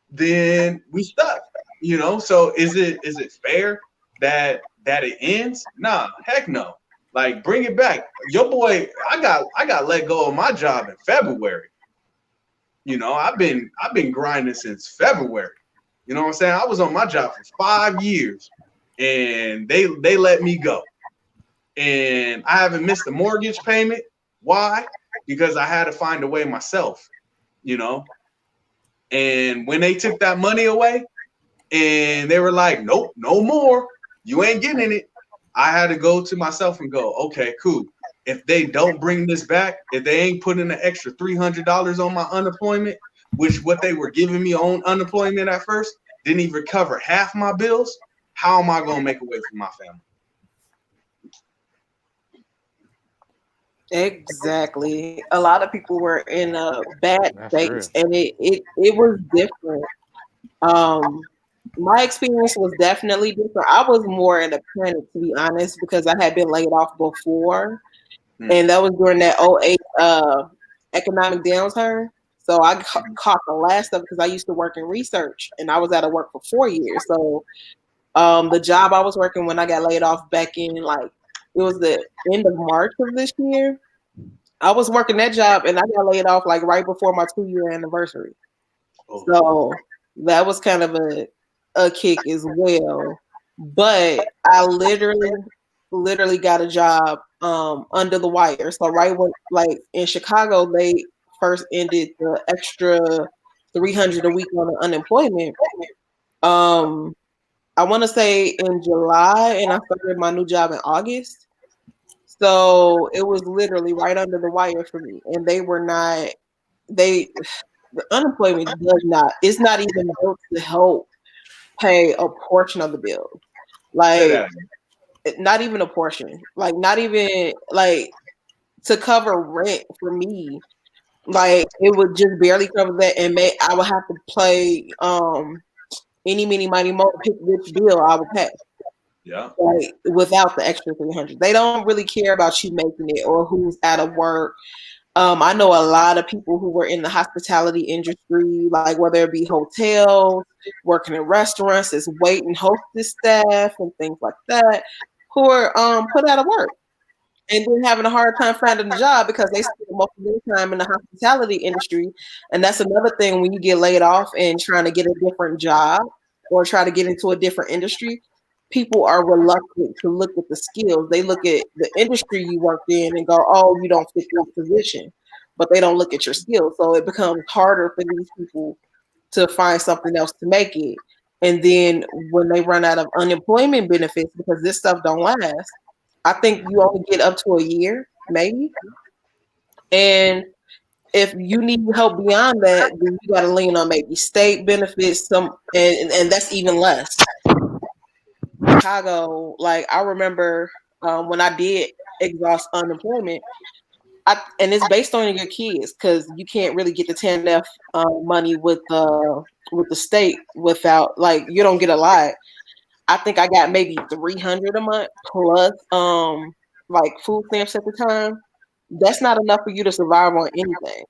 F: then we stuck. You know, so is it fair that it ends? Nah, heck no. Like, bring it back. Your boy, I got let go of my job in February. You know, I've been grinding since February. You know what I'm saying? I was on my job for 5 years, and they let me go. And I haven't missed a mortgage payment. Why? Because I had to find a way myself. You know, and when they took that money away, and they were like, nope, no more. You ain't getting it. I had to go to myself and go, okay, cool. If they don't bring this back, if they ain't putting an extra $300 on my unemployment, which what they were giving me on unemployment at first didn't even cover half my bills, how am I going to make a way for my family?
D: Exactly. A lot of people were in bad states, and it was different. My experience was definitely different. I was more in a panic, to be honest, because I had been laid off before, and that was during that 2008 economic downturn. So I caught the last of it because I used to work in research, and I was out of work for 4 years. So the job I was working when I got laid off back in, like, it was the end of March of this year. I was working that job, and I got laid off like right before my 2-year anniversary. So that was kind of a kick as well. But I literally got a job under the wire. So right when, like, in Chicago, they first ended the extra $300 a week on the unemployment. I want to say in July, and I started my new job in August. So it was literally right under the wire for me. And the unemployment it's not even built to help pay a portion of the bill. Like, not even a portion. Like, not even, like, to cover rent for me. Like, it would just barely cover that, and I would have to play any, mini, mighty, mo, pick which bill I would pay.
F: Yeah.
D: Like, without the extra $300. They don't really care about you making it or who's out of work. I know a lot of people who were in the hospitality industry, like whether it be hotels, working in restaurants, as wait and hostess staff and things like that, who are put out of work and then having a hard time finding a job because they spend most of their time in the hospitality industry. And that's another thing when you get laid off and trying to get a different job or try to get into a different industry. People are reluctant to look at the skills. They look at the industry you worked in and go, oh, you don't fit this position. But they don't look at your skills. So it becomes harder for these people to find something else to make it. And then when they run out of unemployment benefits, because this stuff don't last, I think you only get up to a year, maybe. And if you need help beyond that, then you got to lean on maybe state benefits, and that's even less. Chicago, like, I remember when I did exhaust unemployment, and it's based on your kids because you can't really get the TANF money with the state without, like, you don't get a lot. I think I got maybe $300 a month plus like food stamps at the time. That's not enough for you to survive on anything.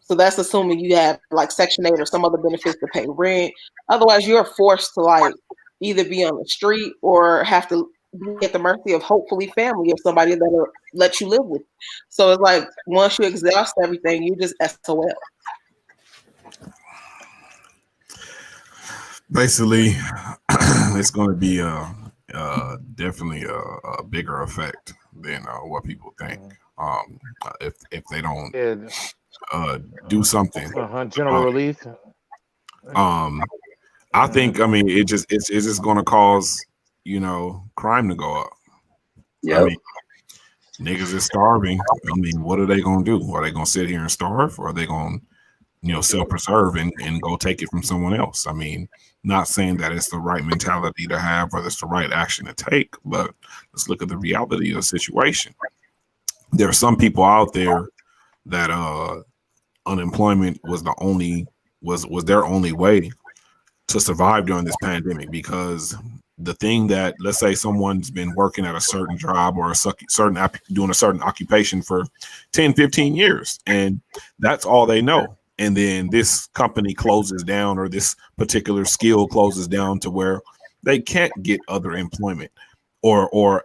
D: So that's assuming you have like Section 8 or some other benefits to pay rent. Otherwise, you're forced to, like, either be on the street or have to be at the mercy of hopefully family or somebody that'll let you live with. So it's like once you exhaust everything, you just SOL.
A: Basically, it's going to be definitely a bigger effect than what people think. if they don't
C: Yeah,
A: do something.
C: general relief.
A: I think, I mean, it's just going to cause, crime to go up. I
E: Yep.
A: mean, niggas is starving. I mean, what are they going to do? Are they going to sit here and starve, or are they going to, self-preserve and go take it from someone else? I mean, not saying that it's the right mentality to have or it's the right action to take, but let's look at the reality of the situation. There are some people out there that unemployment was their only way to survive during this pandemic, because the thing that, let's say someone's been working at a certain job or doing a certain occupation for 10, 15 years, and that's all they know. And then this company closes down, or this particular skill closes down to where they can't get other employment or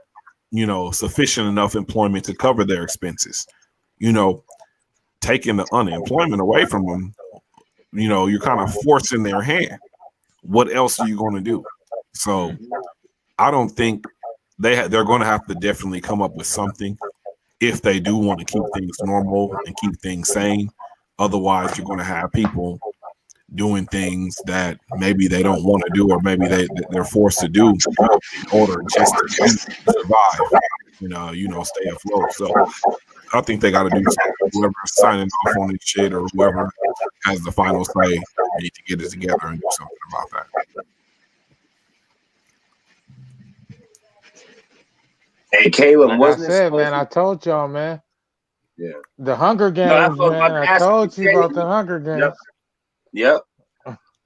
A: sufficient enough employment to cover their expenses. Taking the unemployment away from them, you're kind of forcing their hand. What else are you going to do? So I don't think they're going to have to definitely come up with something if they do want to keep things normal and keep things sane. Otherwise, you're going to have people doing things that maybe they don't want to do, or maybe they're forced to do in order just to survive, stay afloat. So I think they got to do something. Whoever's signing off on this shit, or whoever has the final say, need to get it together and do something about that.
E: Hey, Caleb,
C: Like
E: wasn't
C: I said,
E: it
C: man, I told y'all, man.
E: Yeah.
C: The Hunger
E: No, that's
C: Games,
E: what I was about
C: man.
E: to
C: I
E: ask
C: told you
E: you.
C: about the Hunger Games.
E: Yep.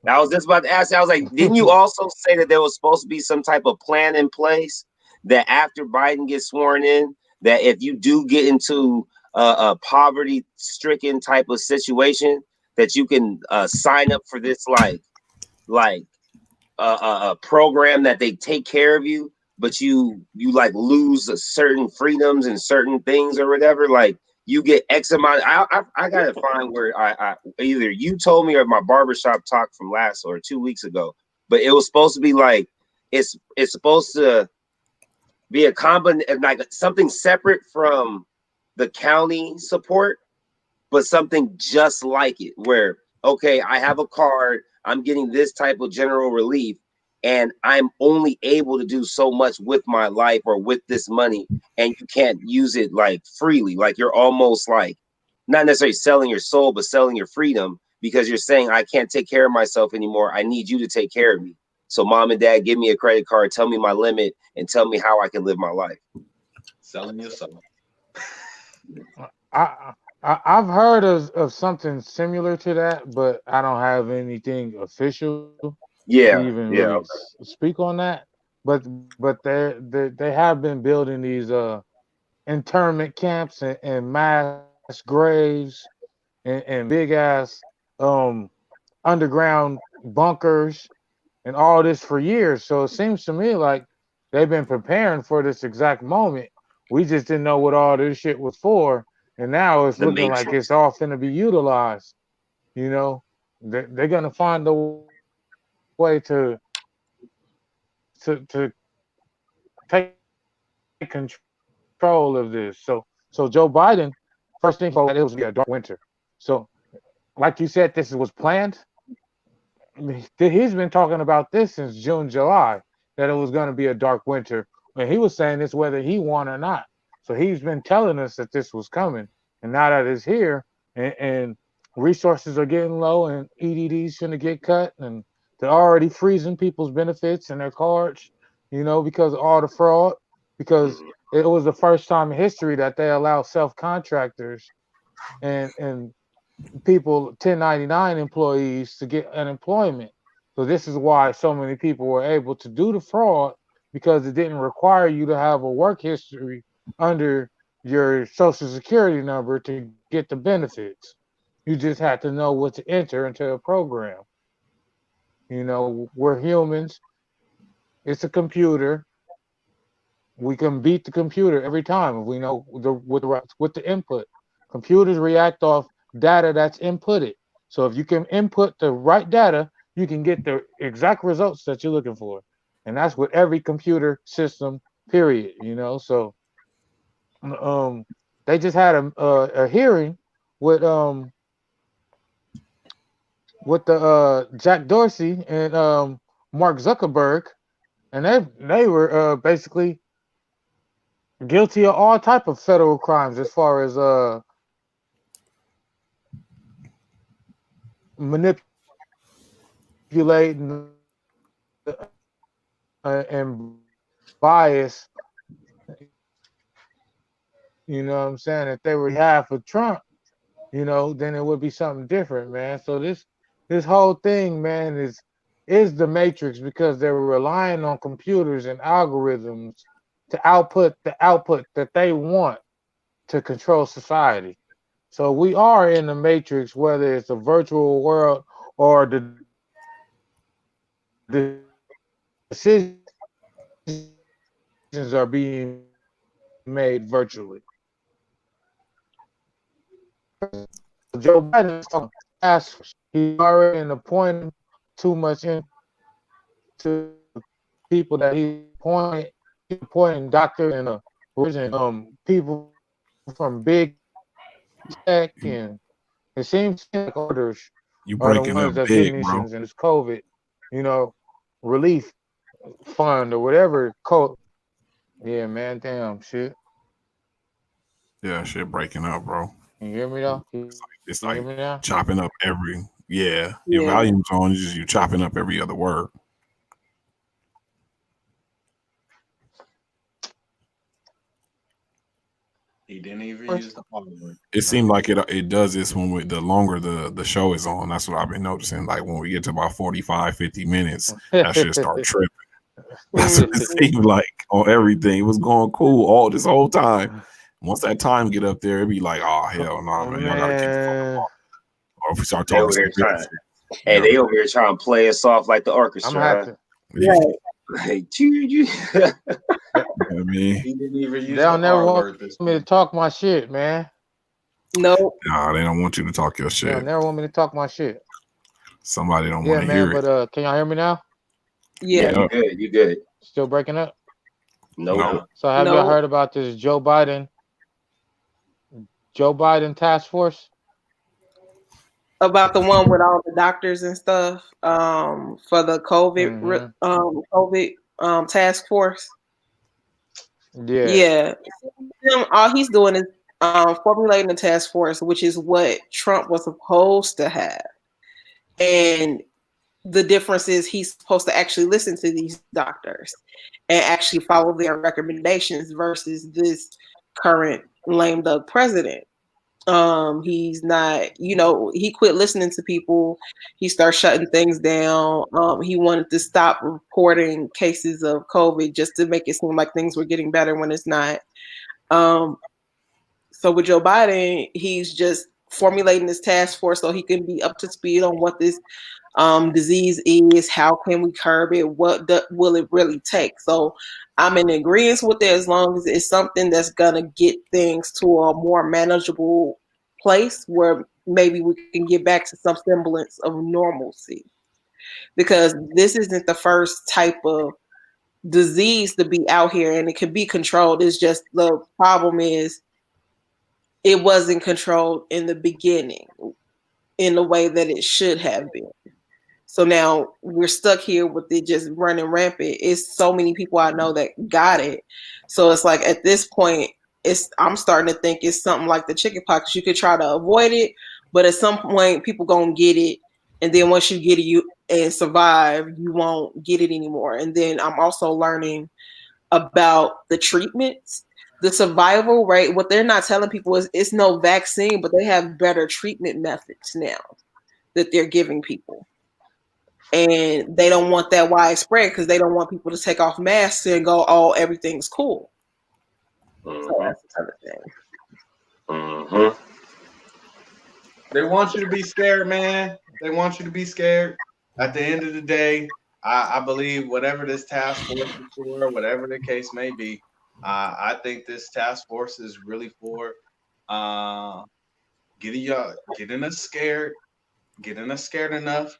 E: I was just about to ask you. I was like, didn't you also say that there was supposed to be some type of plan in place that after Biden gets sworn in, that if you do get into a poverty-stricken type of situation, that you can sign up for this like a program that they take care of you, but you like lose certain freedoms and certain things or whatever, like you get X amount. I gotta find where I either you told me or my barbershop talk from last or 2 weeks ago, but it was supposed to be like it's supposed to be a combination, like something separate from the county support, but something just like it, where okay, I have a card, I'm getting this type of general relief, and I'm only able to do so much with my life or with this money, and you can't use it like freely. Like you're almost like not necessarily selling your soul, but selling your freedom, because you're saying I can't take care of myself anymore. I need you to take care of me. So mom and dad, give me a credit card, tell me my limit, and tell me how I can live my life.
F: Selling your soul.
C: I've heard of something similar to that, but I don't have anything official to even really speak on that. But they have been building these internment camps and mass graves and big ass underground bunkers and all this for years. So it seems to me like they've been preparing for this exact moment. We just didn't know what all this shit was for, and now it's looking like it's all finna be utilized. They're gonna find a way to take control of this. So Joe Biden, first thing for it was gonna be a dark winter. So like you said, this was planned. He's been talking about this since June, July, that it was going to be a dark winter. And he was saying this whether he won or not. So he's been telling us that this was coming. And now that it's here, and resources are getting low, and EDD's going to get cut, and they're already freezing people's benefits and their cards, because of all the fraud. Because it was the first time in history that they allow self-contractors and people, 1099 employees, to get unemployment. So this is why so many people were able to do the fraud, because it didn't require you to have a work history under your social security number to get the benefits. You just had to know what to enter into a program. We're humans. It's a computer. We can beat the computer every time if we know with the input. Computers react off data that's inputted. So if you can input the right data, you can get the exact results that you're looking for. And that's with every computer system, period. So They just had a hearing with the Jack Dorsey and Mark Zuckerberg, and they were basically guilty of all type of federal crimes as far as manipulating and bias. You know what I'm saying? If they were half of Trump, then it would be something different, man. So this whole thing, man, is the matrix because they're relying on computers and algorithms to output the output that they want to control society. So we are in the matrix, whether it's a virtual world or the decisions are being made virtually. Joe Biden is talking fast. He's already appointed too much into people that he appointing doctors and people from big tech, and it seems like orders
A: You
C: are the
A: breaking up
C: ones that's
A: big,
C: getting these
A: bro.
C: things in this COVID, relief fund or whatever. Yeah, man, damn shit.
A: Yeah, shit breaking up, bro.
C: Can you hear me though?
A: It's
C: Can you
A: like
C: hear me now?
A: chopping up every. Yeah, your
D: Yeah.
A: volume's on. You chopping up every other word.
F: He didn't even use the R word.
A: It seemed like it does this when the longer the show is on. That's what I've been noticing. Like when we get to about 45, 50 minutes, that shit start tripping. That's what it seemed like on everything. It was going cool all this whole time. Once that time get up there, it'd be like, oh hell no, man, y'all gotta keep the fuck
C: Man,
A: on. Or if we start
E: They
A: talking
E: over
A: some
E: here
A: real
E: trying,
A: shit,
E: and they over here trying to play us off like the
C: I'm gonna
E: orchestra.
C: have to.
A: yeah.
E: Like, you
A: I mean,
F: He didn't even use
C: They don't
F: the
C: never
F: R
C: want
F: word this
C: me to
F: time.
C: talk my shit, man.
D: Nope.
A: nah, they don't want you to talk your
C: They
A: shit.
C: don't never want me to talk my shit.
A: Somebody don't
C: Yeah,
A: want to
C: man.
A: hear it.
C: But can y'all hear me now?
D: Yeah.
E: you good, you good.
C: Still breaking up.
E: Nope.
A: No,
C: So have
D: No.
C: y'all heard about this Joe Biden task force?
D: About the one with all the doctors and stuff, for the
C: Mhm.
D: COVID task force.
C: Yeah.
D: Yeah. All he's doing is formulating a task force, which is what Trump was supposed to have. And the difference is he's supposed to actually listen to these doctors and actually follow their recommendations versus this current lame duck president. He's not, he quit listening to people. He started shutting things down. He wanted to stop reporting cases of COVID just to make it seem like things were getting better when it's not. So with Joe Biden, he's just formulating this task force so he can be up to speed on what this disease is, how can we curb it, will it really take. So I'm in agreement with it as long as it's something that's gonna get things to a more manageable place where maybe we can get back to some semblance of normalcy, because this isn't the first type of disease to be out here and it can be controlled. It's just the problem is it wasn't controlled in the beginning in the way that it should have been. So now we're stuck here with it just running rampant. It's so many people I know that got it. So it's like at this point, I'm starting to think it's something like the chicken pox. You could try to avoid it, but at some point people gonna get it. And then once you get it you and survive, you won't get it anymore. And then I'm also learning about the treatments. The survival rate, what they're not telling people is it's no vaccine, but they have better treatment methods now that they're giving people. And they don't want that widespread because they don't want people to take off masks and go, oh, everything's cool. So that's another thing.
F: They want you to be scared, man. They want you to be scared. At the end of the day, I believe whatever this task force is for, whatever the case may be, I think this task force is really for getting us scared enough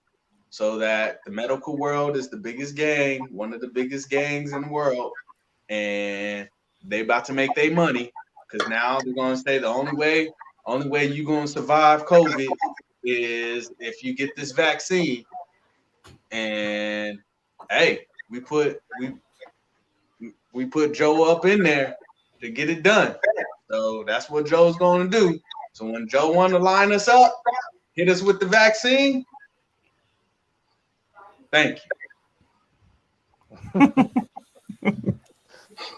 F: so that the medical world is the biggest gang, one of the biggest gangs in the world, and they about to make their money because now they're gonna say the only way you're gonna survive COVID is if you get this vaccine. And hey, we put Joe up in there to get it done. So that's what Joe's gonna do. So when Joe want to line us up, hit us with the vaccine. Thank you.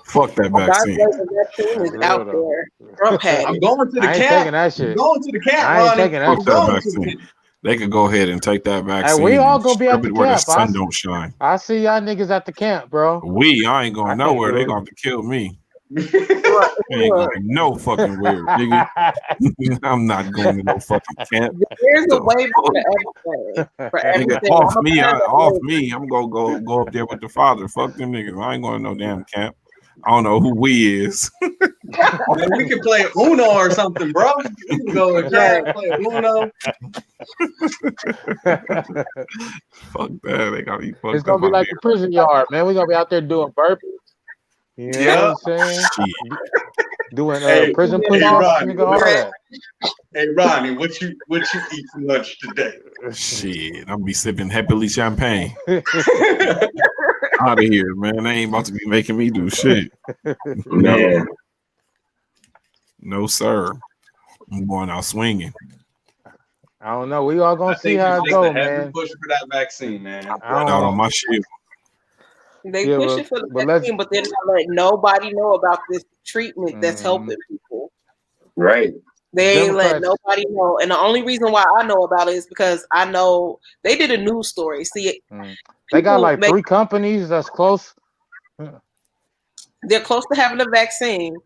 A: Fuck that vaccine.
D: The vaccine is out there. Trump had
F: I'm
D: it.
F: going to the
C: I ain't
F: camp.
C: taking that shit.
F: I'm going to the camp,
C: I ain't
F: Ronnie.
C: taking that
F: I'm
C: shit.
A: Fuck that
F: going to the
A: vaccine.
F: camp.
A: They could go ahead and take that vaccine.
C: Hey, we all
A: and
C: gonna be at
A: shove
C: the
A: it where the
C: camp.
A: sun don't shine.
C: I see y'all niggas at the camp, bro.
A: I ain't
C: I
A: going
C: can't
A: nowhere.
C: do
A: They
C: it.
A: gonna have to kill me.
D: Look,
A: They ain't going no fucking where, nigga. I'm not going to no fucking camp.
D: there's a
A: So,
D: way for everything. For
A: nigga,
D: everything.
A: off
D: I'm
A: me.
D: a fan of
A: Off
D: everything.
A: me. I'm gonna go up there with the father. Fuck them niggas. I ain't going to no damn camp. I don't know who we is.
F: Man, we can play Uno or something, bro. We can go and play Uno.
A: Fuck that. They gotta be fucked
C: It's gonna
A: up
C: be
A: out
C: like
A: here.
C: the prison yard, man. We're gonna be out there doing burpees. You know
F: Yeah.
C: what I'm saying?
A: Shit.
C: Doing
F: Hey,
C: prison
D: hey,
C: push-ups,
F: Rodney,
C: nigga, all that.
F: Hey Ronnie, what you eat for lunch today?
A: Shit. I'm gonna be sipping happily champagne. Out of here, man. They ain't about to be making me do shit.
E: Man,
A: No, sir. I'm going out swinging.
C: I don't know. We all
F: I
C: gonna see
F: think
C: how
F: it's
C: it
F: just a
C: go,
F: heavy
C: man.
F: push for that vaccine, man.
C: I don't
A: Out
C: know.
A: on my shit.
D: They
C: Yeah,
D: pushing for the
C: but let's.
D: vaccine, but they're not letting nobody know about this treatment that's
C: Mhm.
D: helping people.
E: right.
D: They ain't letting
C: Democrats.
D: nobody know. And the only reason why I know about it is because I know they did a news story. See,
C: They got
D: people
C: like
D: make
C: 3 companies that's close.
D: they're close to having a vaccine,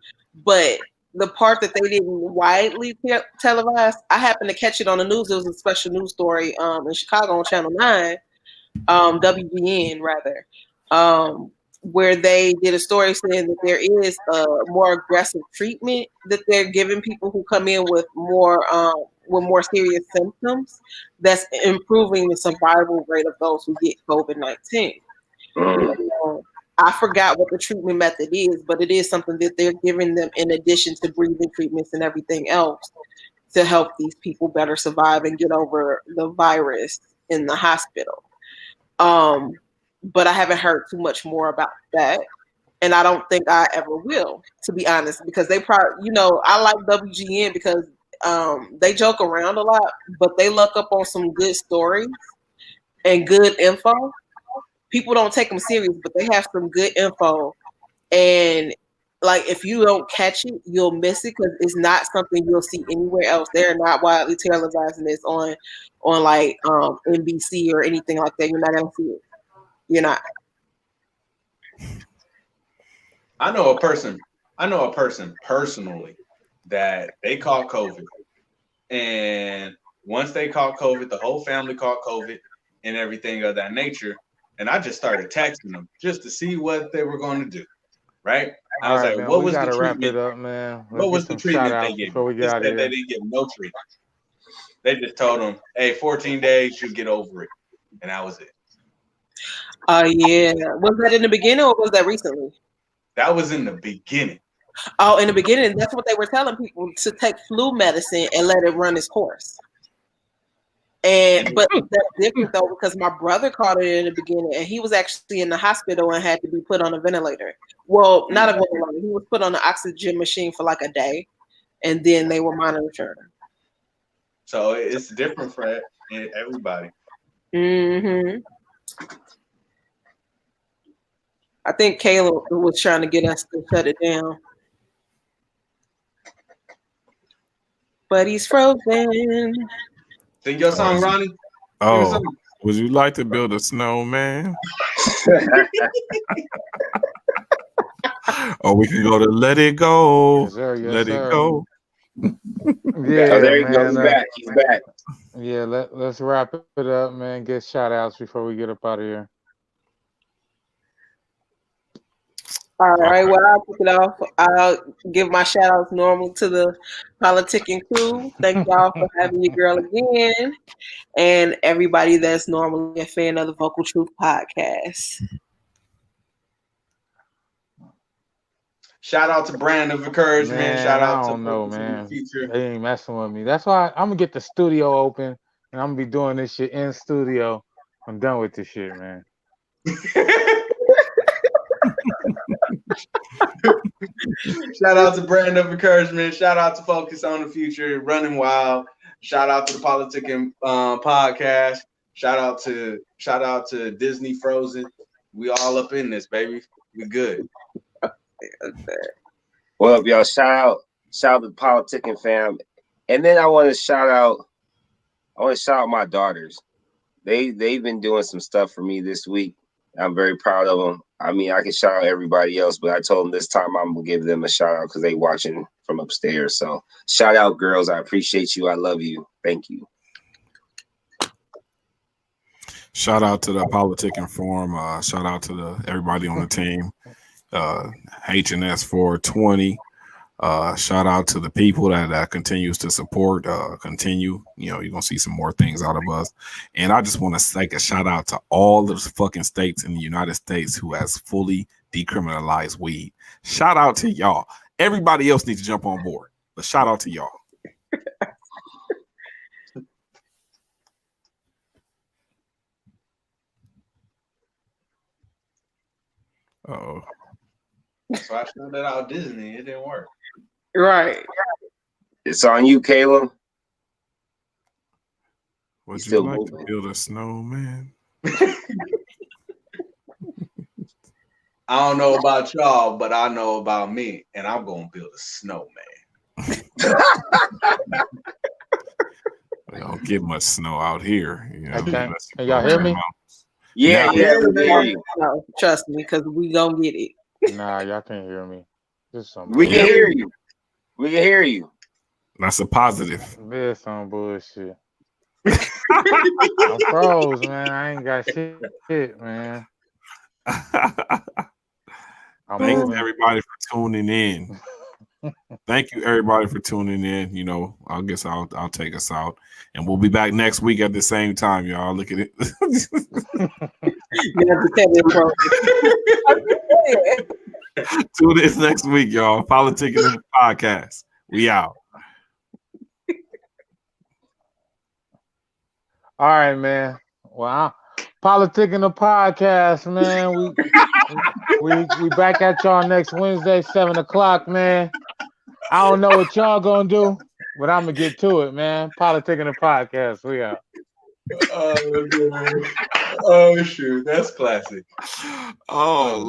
D: but the part that they didn't widely televise, I happened to catch it on the news. It was a special news story in Chicago on Channel 9, WGN rather, where they did a story saying that there is a more aggressive treatment that they're giving people who come in with more serious symptoms that's improving the survival rate of those who get COVID-19. I forgot what the treatment method is, but it is something that they're giving them in addition to breathing treatments and everything else to help these people better survive and get over the virus in the hospital. But I haven't heard too much more about that. And I don't think I ever will, to be honest, because they probably, I like WGN because they joke around a lot, but they look up on some good stories and good info. People don't take them serious, but they have some good info. And like, if you don't catch it, you'll miss it because it's not something you'll see anywhere else. They're not widely televising this on like NBC or anything like that. You're not gonna see it. You're not.
F: I know a person personally that they caught COVID, and once they caught COVID, the whole family caught COVID and everything of that nature. And I just started texting them just to see what they were going to do. Right? I was like,
C: man,
F: what
C: we
F: was the
C: gotta wrap it
F: treatment?
C: up, man. Let's
F: What
C: get
F: was the
C: some shout
F: treatment they
C: outs
F: gave?
C: before we
F: They
C: get out
F: said
C: of
F: they
C: here.
F: didn't give no treatment. They just told them, hey, 14 days, you get over it. And that was it.
D: Yeah. Was that in the beginning or was that recently?
F: That was in the beginning.
D: Oh, in the beginning, that's what they were telling people, to take flu medicine and let it run its course. But that's different though, because my brother caught it in the beginning and he was actually in the hospital and had to be put on a ventilator. Well, not a ventilator. He was put on an oxygen machine for like a day and then they were monitoring.
F: So it's different for everybody.
D: Mm-hmm. I think Caleb was trying to get us to shut it down. But he's frozen.
F: Sing your song, Ronnie.
A: Oh, would you like to build a snowman? Or we can go to Let It Go.
C: Yes, sir. Yes,
A: Let
C: sir.
A: It Go.
C: Yeah,
E: Oh, there you go.
C: man.
E: He's back. He's back.
C: Yeah, let's wrap it up, man. Get shout outs before we get up out of here.
D: All right, well, I'll kick it off. I'll give my shout outs normal to the PolitiKan crew. Thank y'all for having your girl again. And everybody that's normally a fan of the Vocal Truth Podcast.
F: Shout out to Brand of Encouragement.
C: Man,
F: Shout
C: I
F: out to
C: don't know,
F: Focus on the
C: man.
F: Future.
C: They ain't messing with me. That's why I'm gonna get the studio open and I'm gonna be doing this shit in studio. I'm done with this shit, man.
F: Shout out to Brand of Encouragement. Shout out to Focus on the Future, Running Wild. Shout out to the PolitiKan Podcast. Shout out to Disney Frozen. We all up in this, baby. We good.
E: Well, y'all, shout out to the PolitiKan fam. And then I want to shout out my daughters. They've been doing some stuff for me this week. I'm very proud of them. I mean, I can shout out everybody else, but I told them this time I'm gonna give them a shout out because they watching from upstairs. So shout out, girls. I appreciate you. I love you. Thank you.
A: Shout out to the PolitiKan Forum. Shout out to everybody on the team. HNS 420. Shout out to the people that continues to support. Continue. You're gonna see some more things out of us. And I just want to take a shout out to all the fucking states in the United States who has fully decriminalized weed. Shout out to y'all. Everybody else needs to jump on board, but shout out to y'all. Uh-oh.
F: So I shouted out Disney. It didn't work.
D: Right.
E: It's on you, Caleb.
A: Would you
E: Still
A: like
E: moving.
A: to build a snowman?
F: I don't know about y'all, but I know about me, and I'm gonna build a snowman.
A: We don't get much snow out here.
C: Okay. Can y'all hear me?
E: Yeah, we hear you.
D: No, trust me, because we gonna get it.
C: Nah, y'all can't hear me.
E: We can hear you. We can hear you.
A: That's a positive.
C: This some bullshit. I'm froze, man. I ain't got shit, man.
A: Thanks everybody for tuning in. Thank you everybody for tuning in. I guess I'll take us out, and we'll be back next week at the same time, y'all. Look at it. Tune in next week, y'all. PolitiKan The Podcast. We out.
C: All right, man. Well, PolitiKan The Podcast, man. We back at y'all next Wednesday, 7:00, man. I don't know what y'all gonna do, but I'm gonna get to it, man. PolitiKan The Podcast. We out.
F: Oh, shoot, that's classic.
A: Oh, Lord.